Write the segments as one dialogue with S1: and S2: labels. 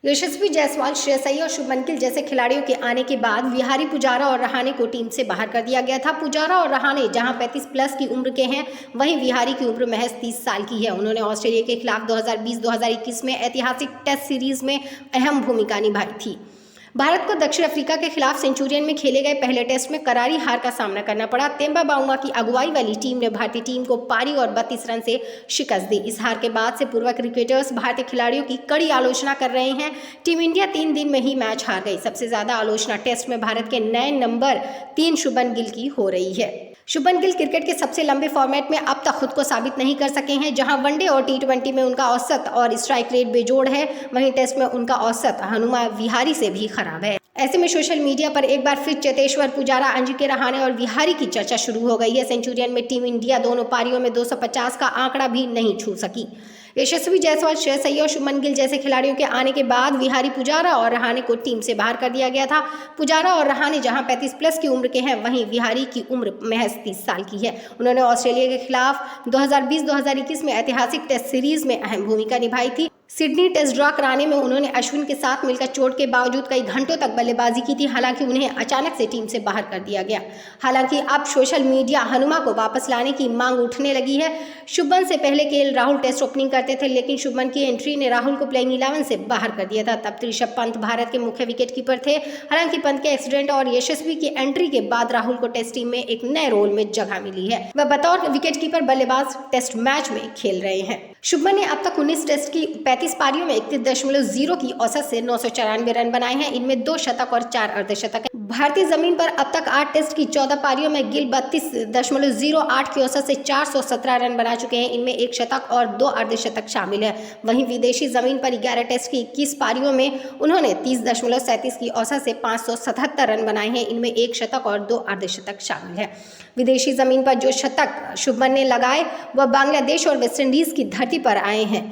S1: यशस्वी जायसवाल, श्रेयस अय्यर और शुभमन गिल जैसे खिलाड़ियों के आने के बाद विहारी, पुजारा और रहाणे को टीम से बाहर कर दिया गया था। पुजारा और रहाणे जहां 35 प्लस की उम्र के हैं, वहीं विहारी की उम्र महज 30 साल की है। उन्होंने ऑस्ट्रेलिया के खिलाफ 2020-2021 में ऐतिहासिक टेस्ट सीरीज में अहम भूमिका निभाई थी। भारत को दक्षिण अफ्रीका के खिलाफ सेंचुरियन में खेले गए पहले टेस्ट में करारी हार का सामना करना पड़ा। तेम्बा बाउंगा की अगुवाई वाली टीम ने भारतीय टीम को पारी और 32 रन से शिकस्त दी। इस हार के बाद से पूर्व क्रिकेटर्स भारतीय खिलाड़ियों की कड़ी आलोचना कर रहे हैं। टीम इंडिया 3 दिन में ही मैच हार गई। सबसे ज्यादा आलोचना टेस्ट में भारत के नए नंबर 3 शुभमन गिल की हो रही है। शुभमन गिल क्रिकेट के सबसे लंबे फॉर्मेट में अब तक खुद को साबित नहीं कर सके हैं। जहां वनडे और टी20 में उनका औसत और स्ट्राइक रेट बेजोड़ है, वहीं टेस्ट में उनका औसत हनुमा विहारी से भी खराब है। ऐसे में सोशल मीडिया पर एक बार फिर चेतेश्वर पुजारा, अजिंक्य रहाणे और विहारी की चर्चा शुरू हो गई है। सेंचुरियन में टीम इंडिया दोनों पारियों में 250 का आंकड़ा भी नहीं छू सकी। यशस्वी जायसवाल, श्रेयस अय्यर और शुभमन गिल जैसे खिलाड़ियों के आने के बाद विहारी, पुजारा और रहाणे को टीम से बाहर कर दिया गया था। पुजारा और रहाणे जहां 35 प्लस की उम्र के हैं, वहीं विहारी की उम्र महज 30 साल की है। उन्होंने ऑस्ट्रेलिया के खिलाफ 2020-2021 में ऐतिहासिक टेस्ट सीरीज में अहम भूमिका निभाई थी। सिडनी टेस्ट ड्रॉ कराने में उन्होंने अश्विन के साथ मिलकर चोट के बावजूद कई घंटों तक बल्लेबाजी की थी। हालांकि उन्हें अचानक से टीम से बाहर कर दिया गया। हालांकि अब सोशल मीडिया हनुमा को वापस लाने की मांग उठने लगी है। शुभमन से पहले केएल राहुल टेस्ट ओपनिंग करते थे, लेकिन शुभमन की एंट्री ने राहुल को प्लेइंग 11 से बाहर कर दिया था। तब ऋषभ पंत भारत के मुख्य विकेटकीपर थे। हालांकि पंत के एक्सीडेंट और यशस्वी की एंट्री के बाद राहुल को टेस्ट टीम में एक नए रोल में जगह मिली है। वह बतौर विकेटकीपर बल्लेबाज टेस्ट मैच में खेल रहे हैं। शुभमन ने अब तक 19 टेस्ट की 35 पारियों में 31.0 की औसत से 994 रन बनाए हैं। इनमें 2 शतक और 4 अर्धशतक हैं। भारतीय जमीन पर अब तक 8 टेस्ट की 14 पारियों में गिल 32.08 की औसत से 417 रन बना चुके हैं। इनमें 1 शतक और 2 अर्धशतक शामिल है। वहीं विदेशी जमीन पर 11 टेस्ट की 21 पारियों में उन्होंने 30.37 की औसत से 577 रन बनाए हैं। इनमें 1 शतक और 2 अर्धशतक शामिल है। विदेशी जमीन पर जो शतक शुभमन ने लगाए वह बांग्लादेश और वेस्टइंडीज की धरती पर आए हैं।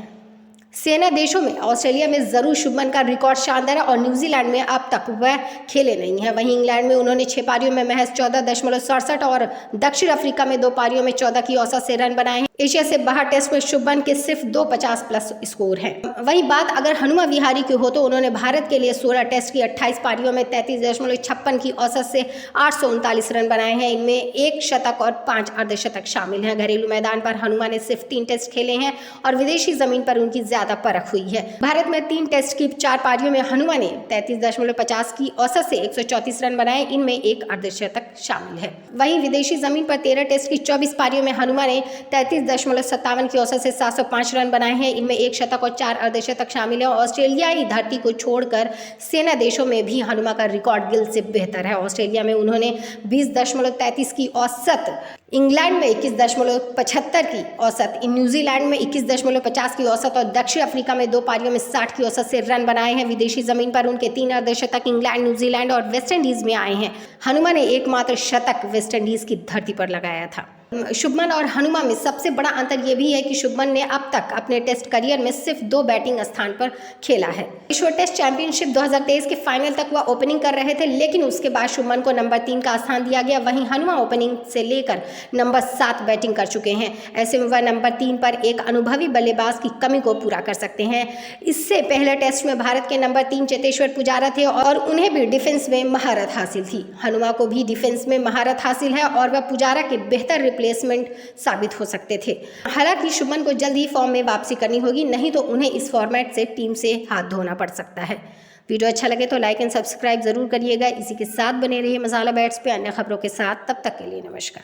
S1: सेना देशों में ऑस्ट्रेलिया में जरूर शुभमन का रिकॉर्ड शानदार है और न्यूजीलैंड में अब तक वह खेले नहीं है। वहीं इंग्लैंड में उन्होंने 6 पारियों में महज 14.67 और दक्षिण अफ्रीका में 2 पारियों में 14 की औसत से रन बनाए हैं। एशिया से बाहर टेस्ट में शुभमन के सिर्फ 2 50 प्लस स्कोर हैं। वहीं बात अगर हनुमा विहारी की हो तो उन्होंने भारत के लिए 16 टेस्ट की 28 पारियों में 33.56 की औसत से 839 रन बनाए हैं। इनमें 1 शतक और 5 अर्धशतक शामिल हैं। घरेलू मैदान पर हनुमा ने सिर्फ 3 टेस्ट खेले हैं और विदेशी जमीन पर उनकी ज्यादा परख हुई है। भारत में 3 टेस्ट की 4 पारियों में हनुमा ने 33.50 की औसत से 134 रन बनाए। इनमें 1 अर्धशतक शामिल है। वहीं विदेशी जमीन पर 13 टेस्ट की 24 पारियों में हनुमा ने 33.57 की औसत से 705 रन बनाए हैं। इनमें 1 शतक और 4 अर्धशतक शामिल है। ऑस्ट्रेलियाई धरती को छोड़कर सेना देशों में भी हनुमा का रिकॉर्ड गिल से बेहतर है। ऑस्ट्रेलिया में उन्होंने 20.33 की औसत, इंग्लैंड में 21.75 की औसत, न्यूजीलैंड में 21.50 की औसत और दक्षिण अफ्रीका में 2 पारियों में 60 की औसत से रन बनाए हैं। विदेशी जमीन पर उनके 3 अर्धशतक इंग्लैंड, न्यूजीलैंड और वेस्टइंडीज में आए हैं। हनुमा ने एकमात्र शतक वेस्टइंडीज की धरती पर लगाया था। शुभमन और हनुमा में सबसे बड़ा अंतर यह भी है कि शुभमन ने अब तक अपने टेस्ट करियर में सिर्फ 2 बैटिंग स्थान पर खेला है। विश्व टेस्ट चैंपियनशिप 2023 के फाइनल तक वह ओपनिंग कर रहे थे, लेकिन उसके बाद शुभमन को नंबर 3 का स्थान दिया गया। वहीं हनुमा ओपनिंग से लेकर नंबर 7 बैटिंग कर चुके हैं। ऐसे में वह नंबर 3 पर एक अनुभवी बल्लेबाज की कमी को पूरा कर सकते हैं। इससे पहले टेस्ट में भारत के नंबर 3 चेतेश्वर पुजारा थे और उन्हें भी डिफेंस में महारत हासिल थी। हनुमा को भी डिफेंस में महारत हासिल है और वह पुजारा के बेहतर रिप्लेसमेंट साबित हो सकते थे। हालांकि शुभमन को जल्द ही फॉर्म में वापसी करनी होगी, नहीं तो उन्हें इस फॉर्मेट से टीम से हाथ धोना पड़ सकता है। वीडियो अच्छा लगे तो लाइक एंड सब्सक्राइब जरूर करिएगा। इसी के साथ बने रहिए मसाला बैट्स पे अन्य खबरों के साथ। तब तक के लिए नमस्कार।